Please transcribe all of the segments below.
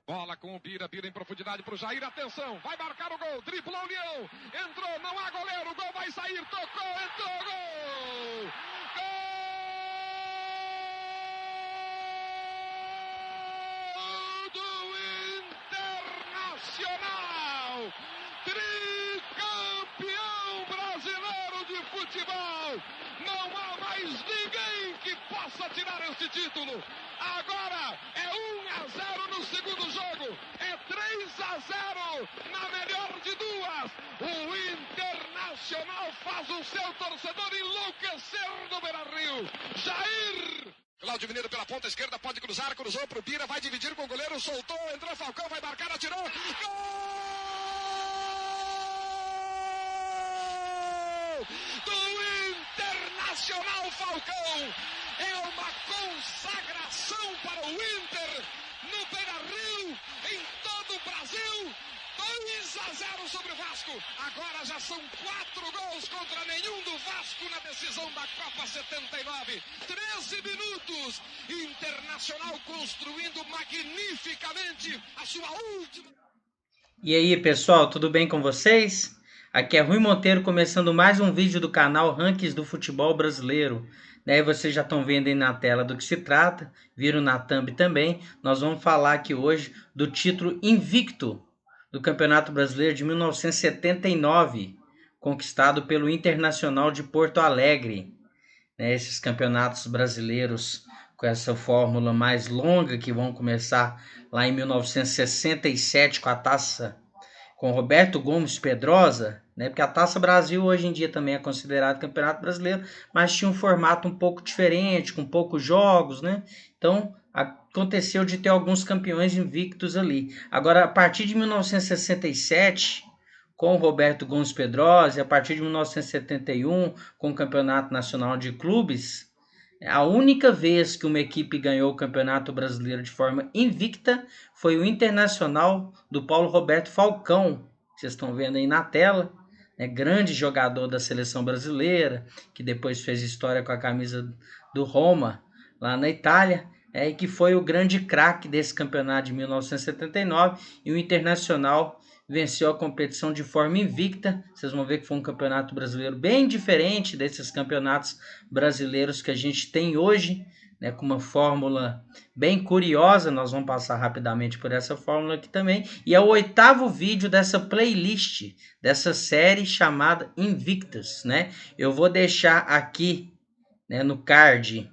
Bola com o Bira em profundidade para o Jair, atenção, vai marcar o gol, dribla a União, entrou, não há goleiro, o gol vai sair, tocou, entrou, gol! Gol do Internacional! Tricampeão brasileiro de futebol! Não há mais ninguém que possa tirar esse título! Agora é 1-0 no segundo jogo, é 3-0 na melhor de duas. O Internacional faz o seu torcedor enlouquecer no Beira-Rio. Jair! Cláudio Mineiro pela ponta esquerda, pode cruzar, cruzou pro Bira, vai dividir com o goleiro, soltou, entrou Falcão, vai marcar, atirou. Gol! Do Internacional Falcão! É uma consagração para o Inter no Beira-Rio, em todo o Brasil. 2-0 sobre o Vasco. Agora já são 4 gols contra nenhum do Vasco na decisão da Copa 79. 13 minutos. Internacional construindo magnificamente a sua última. E aí, pessoal, tudo bem com vocês? Aqui é Rui Monteiro começando mais um vídeo do canal Rankings do Futebol Brasileiro. Vocês já estão vendo aí na tela do que se trata, viram na thumb também. Nós vamos falar aqui hoje do título invicto do Campeonato Brasileiro de 1979, conquistado pelo Internacional de Porto Alegre. Esses campeonatos brasileiros com essa fórmula mais longa que vão começar lá em 1967 com a taça com Roberto Gomes Pedrosa, porque a Taça Brasil hoje em dia também é considerado Campeonato Brasileiro, mas tinha um formato um pouco diferente, com poucos jogos, Então, aconteceu de ter alguns campeões invictos ali. Agora, a partir de 1967, com o Roberto Gomes Pedrosa, e a partir de 1971, com o Campeonato Nacional de Clubes, a única vez que uma equipe ganhou o Campeonato Brasileiro de forma invicta foi o Internacional do Paulo Roberto Falcão. Vocês estão vendo aí na tela. Grande jogador da seleção brasileira, que depois fez história com a camisa do Roma, lá na Itália, e que foi o grande craque desse campeonato de 1979, e o Internacional venceu a competição de forma invicta. Vocês vão ver que foi um campeonato brasileiro bem diferente desses campeonatos brasileiros que a gente tem hoje, com uma fórmula bem curiosa. Nós vamos passar rapidamente por essa fórmula aqui também. E é o 8º vídeo dessa playlist, dessa série chamada Invictus, Eu vou deixar aqui, no card,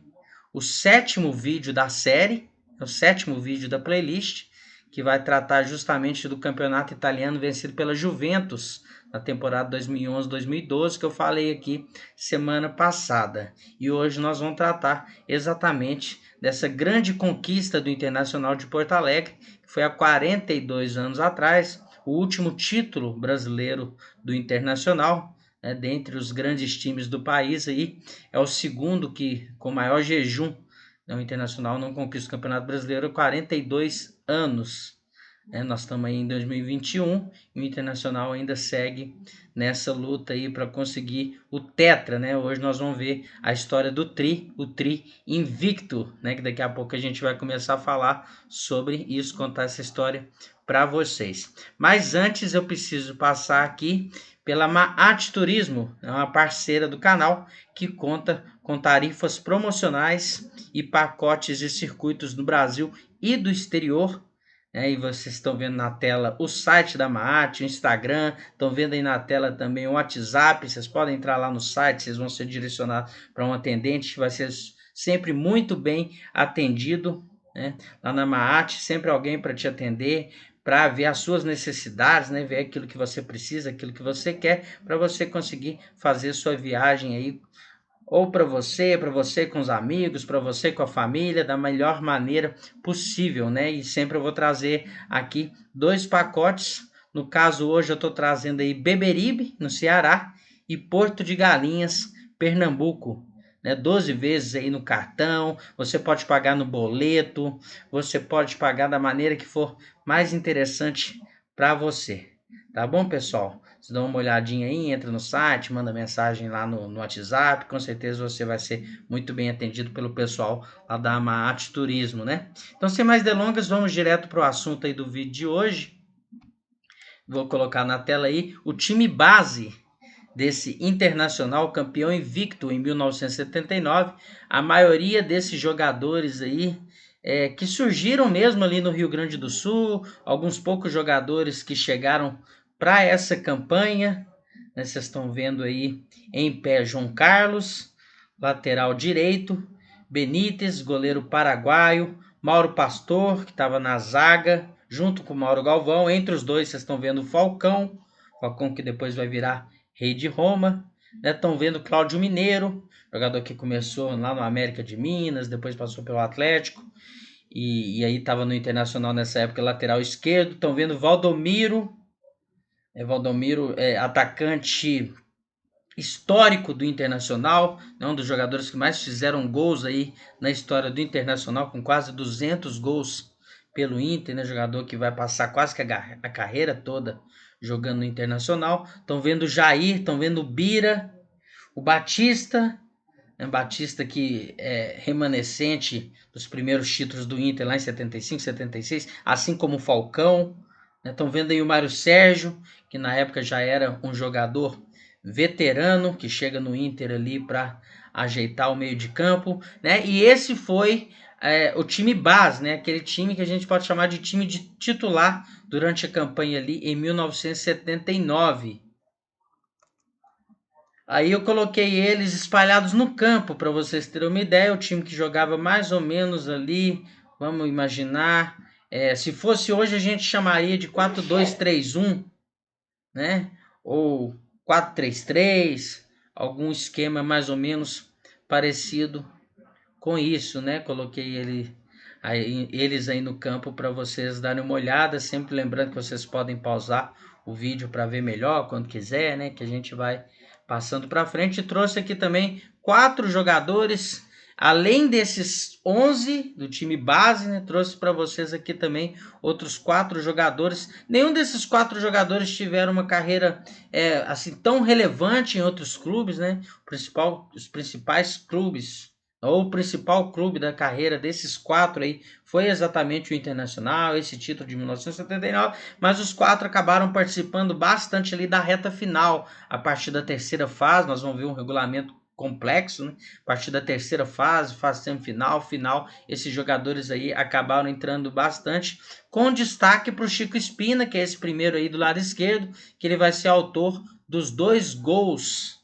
o 7º vídeo da série, o 7º vídeo da playlist, que vai tratar justamente do campeonato italiano vencido pela Juventus na temporada 2011-2012, que eu falei aqui semana passada. E hoje nós vamos tratar exatamente dessa grande conquista do Internacional de Porto Alegre, que foi há 42 anos atrás, o último título brasileiro do Internacional, dentre os grandes times do país. Aí é o segundo que com maior jejum. O Internacional não conquista o Campeonato Brasileiro há 42 anos. Nós estamos aí em 2021 e o Internacional ainda segue nessa luta aí para conseguir o tetra, Hoje nós vamos ver a história do o tri invicto, que daqui a pouco a gente vai começar a falar sobre isso, contar essa história para vocês. Mas antes eu preciso passar aqui pela Maat Turismo, é uma parceira do canal que conta com tarifas promocionais e pacotes de circuitos no Brasil e do exterior. E vocês estão vendo na tela o site da Maat, o Instagram, estão vendo aí na tela também o WhatsApp. Vocês podem entrar lá no site, vocês vão ser direcionados para um atendente que vai ser sempre muito bem atendido, Lá na Maat, sempre alguém para te atender, para ver as suas necessidades, ver aquilo que você precisa, aquilo que você quer, para você conseguir fazer sua viagem aí, ou para você com os amigos, para você com a família, da melhor maneira possível, E sempre eu vou trazer aqui 2 pacotes. No caso, hoje eu estou trazendo aí Beberibe, no Ceará, e Porto de Galinhas, Pernambuco. 12 vezes aí no cartão, você pode pagar no boleto, você pode pagar da maneira que for mais interessante para você. Tá bom, pessoal? Você dá uma olhadinha aí, entra no site, manda mensagem lá no WhatsApp, com certeza você vai ser muito bem atendido pelo pessoal lá da Maat Turismo, né? Então, sem mais delongas, vamos direto para o assunto aí do vídeo de hoje. Vou colocar na tela aí o time base desse Internacional, campeão invicto em 1979. A maioria desses jogadores aí que surgiram mesmo ali no Rio Grande do Sul, alguns poucos jogadores que chegaram para essa campanha, né? Vocês estão vendo aí em pé João Carlos, lateral direito, Benítez, goleiro paraguaio, Mauro Pastor, que estava na zaga, junto com o Mauro Galvão. Entre os dois vocês estão vendo o Falcão que depois vai virar Rei de Roma. Estão vendo Cláudio Mineiro, jogador que começou lá no América de Minas, depois passou pelo Atlético e aí estava no Internacional nessa época, lateral esquerdo. Estão vendo Valdomiro, atacante histórico do Internacional, um dos jogadores que mais fizeram gols aí na história do Internacional, com quase 200 gols pelo Inter, né? Jogador que vai passar quase que a carreira toda jogando no Internacional. Estão vendo o Jair, estão vendo o Bira, o Batista, Batista que é remanescente dos primeiros títulos do Inter lá em 75, 76, assim como o Falcão. Estão vendo aí o Mário Sérgio, que na época já era um jogador veterano, que chega no Inter ali para ajeitar o meio de campo, né? E esse foi o time base, né? Aquele time que a gente pode chamar de time de titular durante a campanha ali em 1979. Aí eu coloquei eles espalhados no campo para vocês terem uma ideia. O time que jogava mais ou menos ali, vamos imaginar, se fosse hoje a gente chamaria de 4-2-3-1, né? Ou 4-3-3, algum esquema mais ou menos parecido com isso, né? Coloquei eles aí no campo para vocês darem uma olhada, sempre lembrando que vocês podem pausar o vídeo para ver melhor quando quiser, né? Que a gente vai passando para frente. Trouxe aqui também 4 jogadores, além desses 11 do time base, né? Trouxe para vocês aqui também outros 4 jogadores. Nenhum desses 4 jogadores tiveram uma carreira assim tão relevante em outros clubes, né? Os principais clubes, ou o principal clube da carreira desses 4 aí foi exatamente o Internacional, esse título de 1979, mas os 4 acabaram participando bastante ali da reta final, a partir da terceira fase. Nós vamos ver um regulamento complexo, né? A partir da terceira fase semifinal, final, esses jogadores aí acabaram entrando bastante, com destaque para o Chico Espina, que é esse primeiro aí do lado esquerdo, que ele vai ser autor dos 2 gols.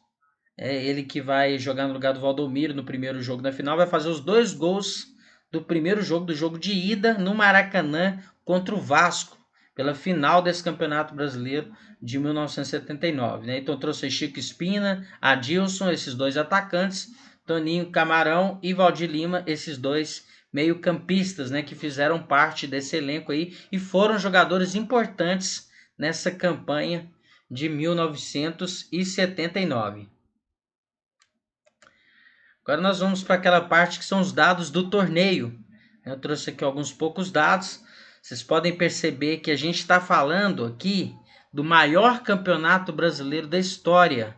Ele que vai jogar no lugar do Valdomiro no primeiro jogo da final, vai fazer os 2 gols do primeiro jogo, do jogo de ida no Maracanã contra o Vasco, pela final desse Campeonato Brasileiro de 1979. Né? Então trouxe Chico Espina, Adilson, esses 2 atacantes, Toninho Camarão e Valdir Lima, esses 2 meio-campistas, né, que fizeram parte desse elenco aí e foram jogadores importantes nessa campanha de 1979. Agora nós vamos para aquela parte que são os dados do torneio. Eu trouxe aqui alguns poucos dados. Vocês podem perceber que a gente está falando aqui do maior campeonato brasileiro da história,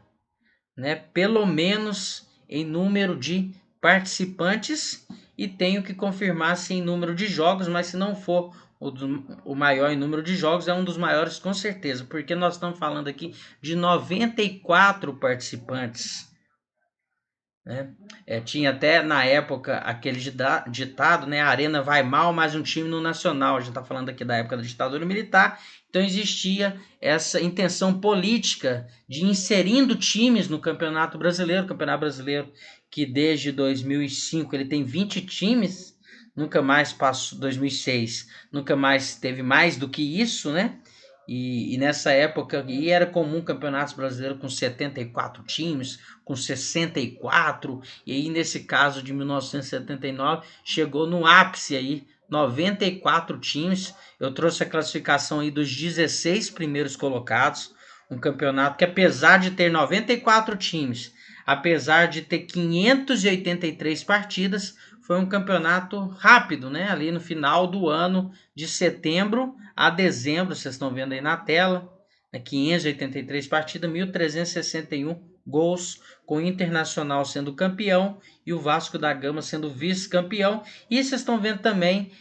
né? Pelo menos em número de participantes, e tenho que confirmar se em número de jogos, mas se não for o maior em número de jogos, é um dos maiores com certeza, porque nós estamos falando aqui de 94 participantes. Né? Tinha até na época aquele ditado, né? A arena vai mal, mas um time no Nacional. A gente está falando aqui da época da ditadura militar. Então existia essa intenção política de inserindo times no Campeonato Brasileiro. O Campeonato Brasileiro, que desde 2005 ele tem 20 times, nunca mais passou, 2006, nunca mais teve mais do que isso, né? E nessa época era comum campeonatos brasileiros com 74 times, com 64, e aí nesse caso de 1979 chegou no ápice aí, 94 times. Eu trouxe a classificação aí dos 16 primeiros colocados, um campeonato que, apesar de ter 94 times, apesar de ter 583 partidas, foi um campeonato rápido, né? Ali no final do ano, de setembro a dezembro, vocês estão vendo aí na tela. 583 partidas, 1.361 gols, com o Internacional sendo campeão e o Vasco da Gama sendo vice-campeão. E vocês estão vendo também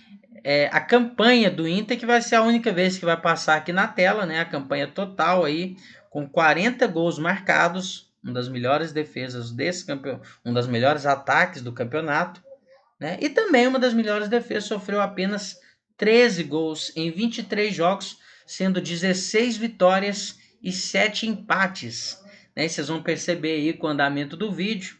a campanha do Inter, que vai ser a única vez que vai passar aqui na tela, né? A campanha total aí, com 40 gols marcados, uma das melhores defesas desse campeonato, um dos melhores ataques do campeonato, né? E também uma das melhores defesas, sofreu apenas 13 gols em 23 jogos, sendo 16 vitórias e 7 empates. Né? Vocês vão perceber aí com o andamento do vídeo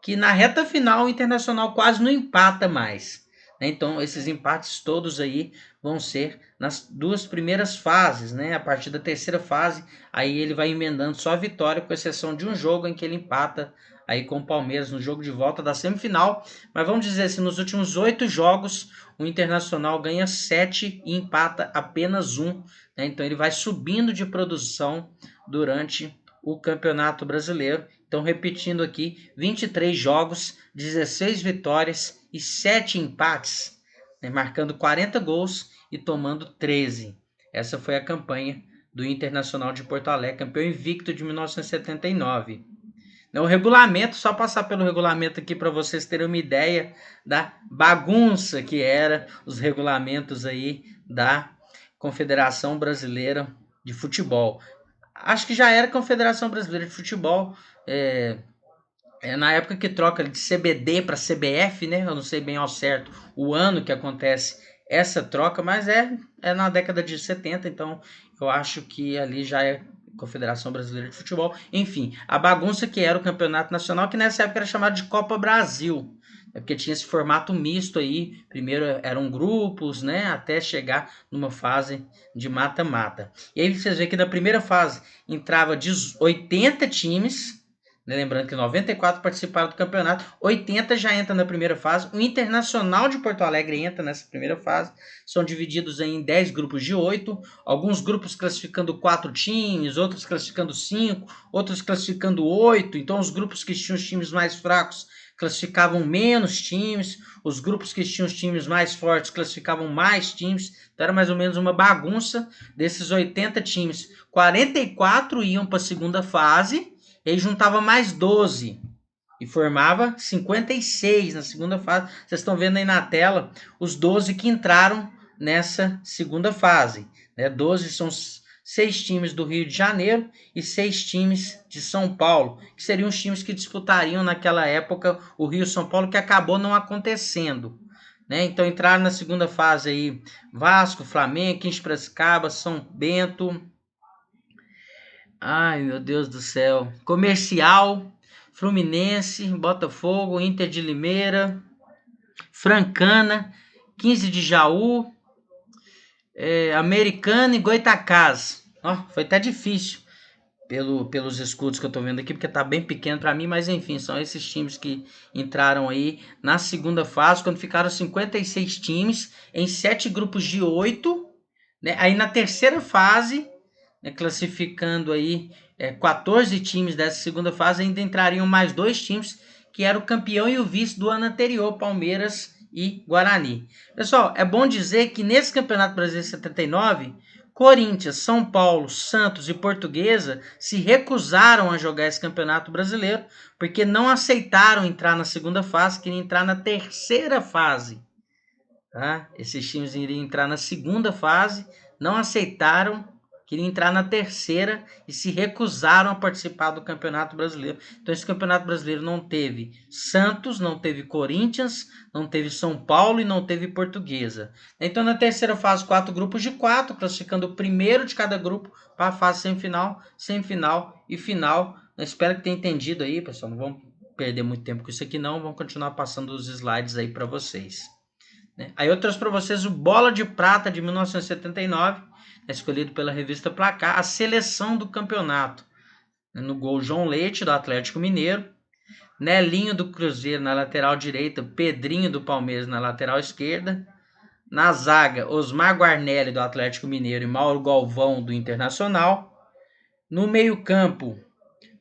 que na reta final o Internacional quase não empata mais. Né? Então esses empates todos aí vão ser nas duas primeiras fases. Né? A partir da terceira fase, aí ele vai emendando só a vitória, com exceção de um jogo em que ele empata aí com o Palmeiras no jogo de volta da semifinal. Mas vamos dizer assim, nos últimos 8 jogos, o Internacional ganha 7 e empata apenas 1. Né? Então ele vai subindo de produção durante o Campeonato Brasileiro. Então, repetindo aqui, 23 jogos, 16 vitórias e 7 empates, né? Marcando 40 gols e tomando 13. Essa foi a campanha do Internacional de Porto Alegre, campeão invicto de 1979. O regulamento, só passar pelo regulamento aqui para vocês terem uma ideia da bagunça que era os regulamentos aí da Confederação Brasileira de Futebol. Acho que já era Confederação Brasileira de Futebol, na época que troca de CBD para CBF, né? Eu não sei bem ao certo o ano que acontece essa troca, mas é na década de 70, então eu acho que ali já é Confederação Brasileira de Futebol. Enfim, a bagunça que era o Campeonato Nacional, que nessa época era chamado de Copa Brasil, porque tinha esse formato misto aí. Primeiro eram grupos, né, até chegar numa fase de mata-mata. E aí vocês veem que na primeira fase entrava 80 times, né, lembrando que 94 participaram do campeonato, 80 já entra na primeira fase. O Internacional de Porto Alegre entra nessa primeira fase. São divididos em 10 grupos de 8, alguns grupos classificando 4 times, outros classificando 5, outros classificando 8. Então os grupos que tinham os times mais fracos classificavam menos times, os grupos que tinham os times mais fortes classificavam mais times. Então era mais ou menos uma bagunça. Desses 80 times, 44 iam para a segunda fase, ele juntava mais 12 e formava 56 na segunda fase. Vocês estão vendo aí na tela os 12 que entraram nessa segunda fase. 12 são 6 times do Rio de Janeiro e 6 times de São Paulo, que seriam os times que disputariam naquela época o Rio-São Paulo, que acabou não acontecendo. Então entraram na segunda fase aí Vasco, Flamengo, 15 de Piracicaba, São Bento, ai meu Deus do céu, Comercial, Fluminense, Botafogo, Inter de Limeira, Francana, 15 de Jaú, Americana e Goitacazes. Foi até difícil pelos escudos que eu tô vendo aqui, porque tá bem pequeno para mim, mas enfim, são esses times que entraram aí na segunda fase, quando ficaram 56 times em 7 grupos de 8, né? Aí na terceira fase, né, classificando aí 14 times dessa segunda fase, ainda entrariam mais 2 times, que era o campeão e o vice do ano anterior, Palmeiras e Guarani. Pessoal, é bom dizer que nesse Campeonato Brasileiro 79, Corinthians, São Paulo, Santos e Portuguesa se recusaram a jogar esse Campeonato Brasileiro, porque não aceitaram entrar na segunda fase, queriam entrar na terceira fase. Tá? Esses times iriam entrar na segunda fase, não aceitaram, queriam entrar na terceira e se recusaram a participar do Campeonato Brasileiro. Então esse Campeonato Brasileiro não teve Santos, não teve Corinthians, não teve São Paulo e não teve Portuguesa. Então na terceira fase, 4 grupos de 4, classificando o primeiro de cada grupo para a fase semifinal, semifinal e final. Eu espero que tenha entendido aí, pessoal. Não vamos perder muito tempo com isso aqui não, vamos continuar passando os slides aí para vocês. Aí eu trouxe para vocês o Bola de Prata de 1979, escolhido pela revista Placar, a seleção do campeonato. No gol, João Leite, do Atlético Mineiro, Nelinho do Cruzeiro na lateral direita, Pedrinho do Palmeiras na lateral esquerda, na zaga, Osmar Guarnelli do Atlético Mineiro e Mauro Galvão do Internacional, no meio campo,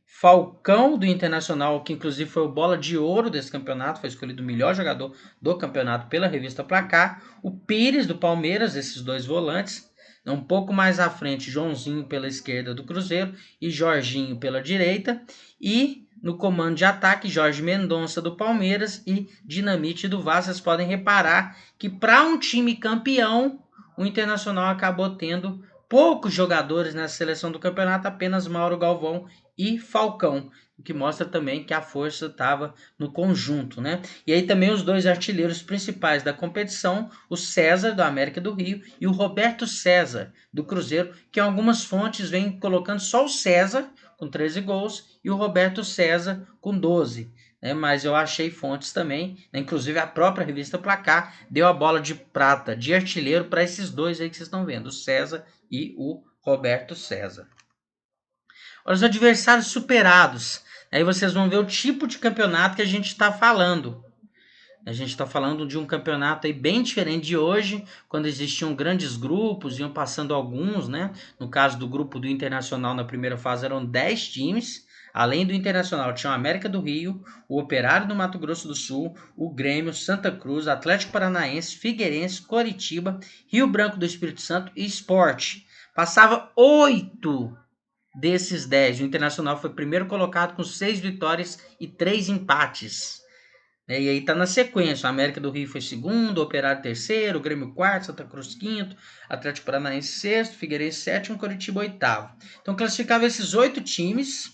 Falcão do Internacional, que inclusive foi o bola de ouro desse campeonato, foi escolhido o melhor jogador do campeonato pela revista Placar, o Pires do Palmeiras, esses 2 volantes, Um pouco mais à frente, Joãozinho pela esquerda do Cruzeiro e Jorginho pela direita. E no comando de ataque, Jorge Mendonça do Palmeiras e Dinamite do Vasco. Vocês podem reparar que para um time campeão, o Internacional acabou tendo poucos jogadores na seleção do campeonato, apenas Mauro Galvão e Falcão, o que mostra também que a força estava no conjunto, né? E aí também os dois artilheiros principais da competição, o César, do América do Rio, e o Roberto César, do Cruzeiro, que algumas fontes vêm colocando só o César, com 13 gols, e o Roberto César, com 12. Mas eu achei fontes também, né? Inclusive a própria revista Placar deu a bola de prata de artilheiro para esses dois aí que vocês estão vendo, o César e o Roberto César. Os adversários superados. Aí vocês vão ver o tipo de campeonato que a gente está falando. A gente está falando de um campeonato aí bem diferente de hoje, quando existiam grandes grupos, iam passando alguns, né? No caso do grupo do Internacional, na primeira fase eram 10 times. Além do Internacional, tinha o América do Rio, o Operário do Mato Grosso do Sul, o Grêmio, Santa Cruz, Atlético Paranaense, Figueirense, Coritiba, Rio Branco do Espírito Santo e Sport. Passava 8 desses 10. O Internacional foi primeiro colocado com 6 vitórias e 3 empates. E aí tá na sequência. O América do Rio foi segundo, o Operário terceiro, o Grêmio quarto, Santa Cruz quinto, Atlético Paranaense sexto, Figueirense sétimo, Coritiba oitavo. Então classificava esses 8 times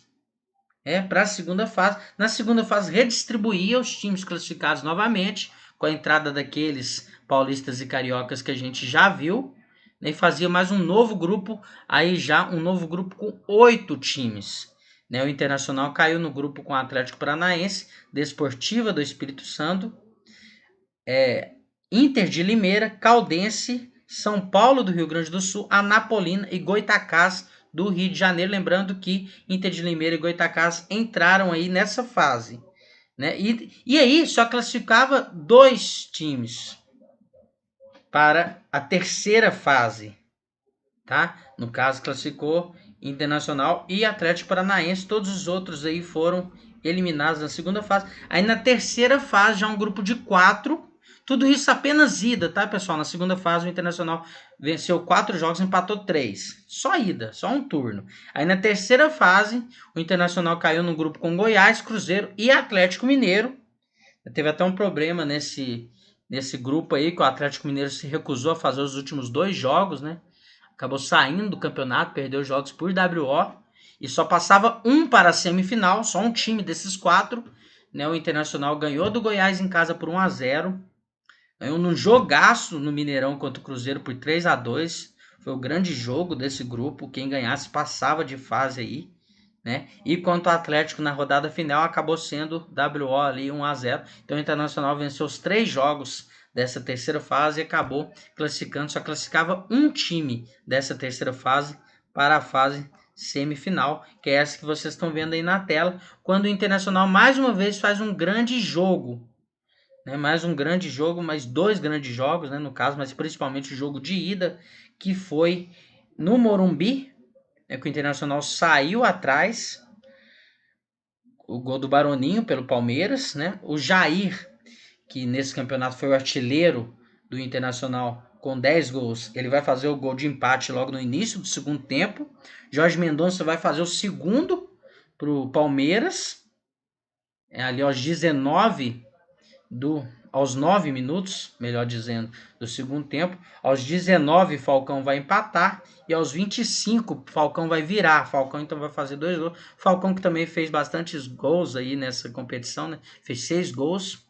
para a segunda fase. Na segunda fase redistribuía os times classificados novamente, com a entrada daqueles paulistas e cariocas que a gente já viu. E fazia mais um novo grupo, aí já um novo grupo com 8 times. O Internacional caiu no grupo com o Atlético Paranaense, Desportiva do Espírito Santo, Inter de Limeira, Caldense, São Paulo do Rio Grande do Sul, Anapolina e Goitacás do Rio de Janeiro. Lembrando que Inter de Limeira e Goitacás entraram aí nessa fase. E aí só classificava 2 times para a terceira fase, tá? No caso, classificou Internacional e Atlético Paranaense. Todos os outros aí foram eliminados na segunda fase. Aí na terceira fase já um grupo de 4. Tudo isso apenas ida, tá, pessoal? Na segunda fase o Internacional venceu 4 jogos, empatou 3. Só ida, só um turno. Aí na terceira fase o Internacional caiu no grupo com Goiás, Cruzeiro e Atlético Mineiro. Teve até um problema nesse grupo aí, que o Atlético Mineiro se recusou a fazer os últimos 2 jogos, né? Acabou saindo do campeonato, perdeu jogos por WO e só passava um para a semifinal, só um time desses 4. O Internacional ganhou do Goiás em casa por 1-0. Ganhou num jogaço no Mineirão contra o Cruzeiro por 3-2. Foi o grande jogo desse grupo. Quem ganhasse passava de fase aí. E quanto ao Atlético na rodada final, acabou sendo WO ali 1-0. Então o Internacional venceu os 3 jogos dessa terceira fase e acabou classificando. Só classificava um time dessa terceira fase para a fase semifinal, que é essa que vocês estão vendo aí na tela, quando o Internacional mais uma vez faz um grande jogo. Mais um grande jogo, mais 2 grandes jogos, no caso, mas principalmente o jogo de ida, que foi no Morumbi, que o Internacional saiu atrás, o gol do Baroninho pelo Palmeiras, O Jair, que nesse campeonato foi o artilheiro do Internacional com 10 gols, ele vai fazer o gol de empate logo no início do segundo tempo. Jorge Mendonça vai fazer o segundo para o Palmeiras, ali aos 9 minutos, melhor dizendo, do segundo tempo. Aos 19, Falcão vai empatar. E aos 25, Falcão vai virar. Falcão então vai fazer 2 gols. Falcão que também fez bastantes gols aí nessa competição, Fez 6 gols.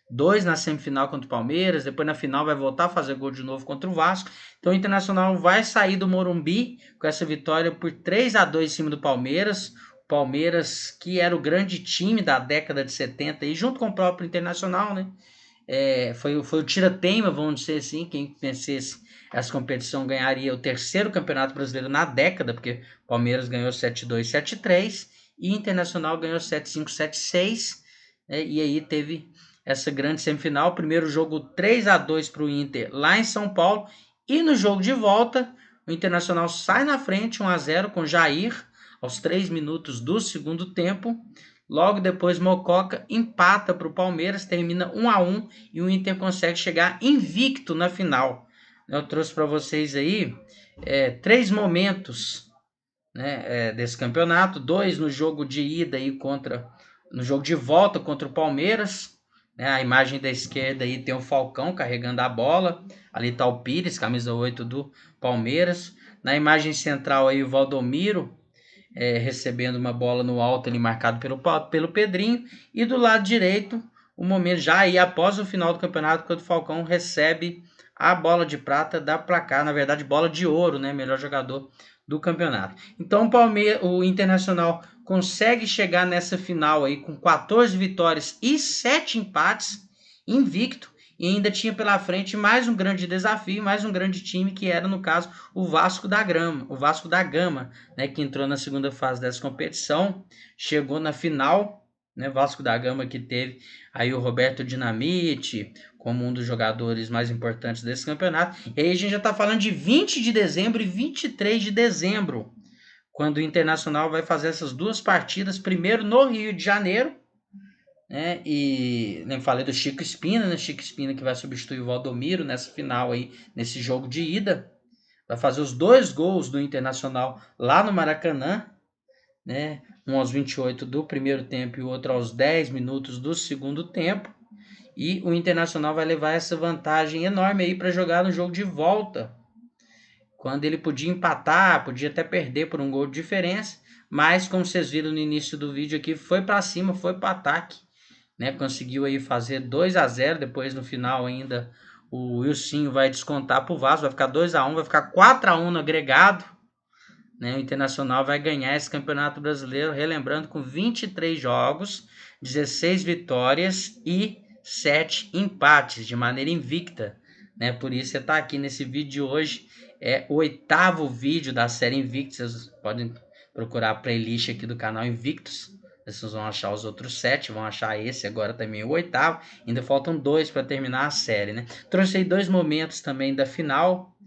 2 na semifinal contra o Palmeiras. Depois na final vai voltar a fazer gol de novo contra o Vasco. Então o Internacional vai sair do Morumbi com essa vitória por 3-2 em cima do Palmeiras. Palmeiras, que era o grande time da década de 70, e junto com o próprio Internacional, foi o tira-teima, vamos dizer assim. Quem vencesse essa competição ganharia o 3º campeonato brasileiro na década, porque o Palmeiras ganhou 7-2, 7-3, e o Internacional ganhou 7-5, 7-6, e aí teve essa grande semifinal. Primeiro jogo 3-2 para o Inter lá em São Paulo, e no jogo de volta o Internacional sai na frente 1-0 com Jair aos 3 minutos do segundo tempo. Logo depois, Mococa empata para o Palmeiras, termina 1-1 e o Inter consegue chegar invicto na final. Eu trouxe para vocês aí 3 momentos, né, desse campeonato, 2 no jogo de ida aí no jogo de volta contra o Palmeiras, né, a imagem da esquerda aí tem o Falcão carregando a bola, ali tá o Pires, camisa 8 do Palmeiras, na imagem central aí o Valdomiro, recebendo uma bola no alto ali marcado pelo Pedrinho, e do lado direito o momento já aí após o final do campeonato, quando o Falcão recebe a bola de prata da placar, na verdade bola de ouro, né, melhor jogador do campeonato. Então o Internacional consegue chegar nessa final aí com 14 vitórias e 7 empates, invicto, e ainda tinha pela frente mais um grande desafio, mais um grande time, que era no caso o Vasco da Gama, né, que entrou na segunda fase dessa competição, chegou na final, né, Vasco da Gama que teve aí o Roberto Dinamite como um dos jogadores mais importantes desse campeonato. E aí a gente já está falando de 20 de dezembro e 23 de dezembro, quando o Internacional vai fazer essas duas partidas, primeiro no Rio de Janeiro, né? E nem falei do Chico Espina, né? Chico Espina que vai substituir o Valdomiro nessa final aí, nesse jogo de ida. Vai fazer os 2 gols do Internacional lá no Maracanã, né? Um aos 28 do primeiro tempo e o outro aos 10 minutos do segundo tempo. E o Internacional vai levar essa vantagem enorme aí para jogar no jogo de volta, quando ele podia empatar, podia até perder por um gol de diferença, mas como vocês viram no início do vídeo aqui, foi para cima, foi para ataque, né? Conseguiu aí fazer 2-0, depois no final ainda o Wilsinho vai descontar pro Vasco, vai ficar 2-1, vai ficar 4-1 no agregado, né? O Internacional vai ganhar esse Campeonato Brasileiro, relembrando, com 23 jogos, 16 vitórias e 7 empates, de maneira invicta, né? Por isso você está aqui nesse vídeo de hoje, é o 8º vídeo da série Invictus. Vocês podem procurar a playlist aqui do canal Invictus, vocês vão achar os outros 7, vão achar esse agora também o 8º, ainda faltam 2 para terminar a série, né? Trouxe aí 2 momentos também da final,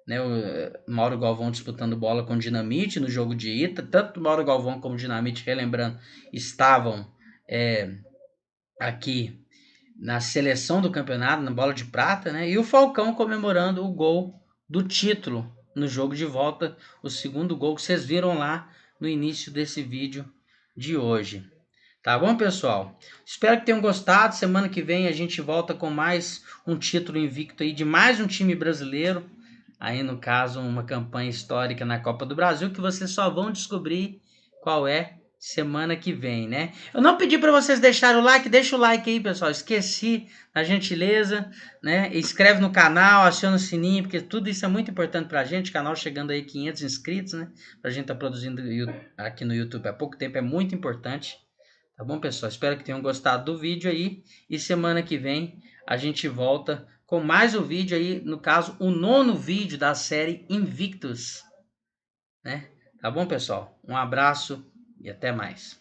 né, o Mauro Galvão disputando bola com o Dinamite no jogo de ida. Tanto o Mauro Galvão como o Dinamite, relembrando, estavam aqui na seleção do campeonato, na bola de prata, né? E o Falcão comemorando o gol do título no jogo de volta, o segundo gol que vocês viram lá no início desse vídeo de hoje. Tá bom, pessoal? Espero que tenham gostado. Semana que vem a gente volta com mais um título invicto aí de mais um time brasileiro. Aí, no caso, uma campanha histórica na Copa do Brasil, que vocês só vão descobrir qual é semana que vem, né? Eu não pedi para vocês deixarem o like, deixa o like aí, pessoal. Esqueci, a gentileza, né? Inscreve no canal, aciona o sininho, porque tudo isso é muito importante pra gente. O canal chegando aí 500 inscritos, né? Pra gente tá produzindo aqui no YouTube há pouco tempo, é muito importante. Tá bom, pessoal? Espero que tenham gostado do vídeo aí. E semana que vem a gente volta com mais um vídeo aí, no caso, o 9º vídeo da série Invictus, né? Tá bom, pessoal? Um abraço e até mais.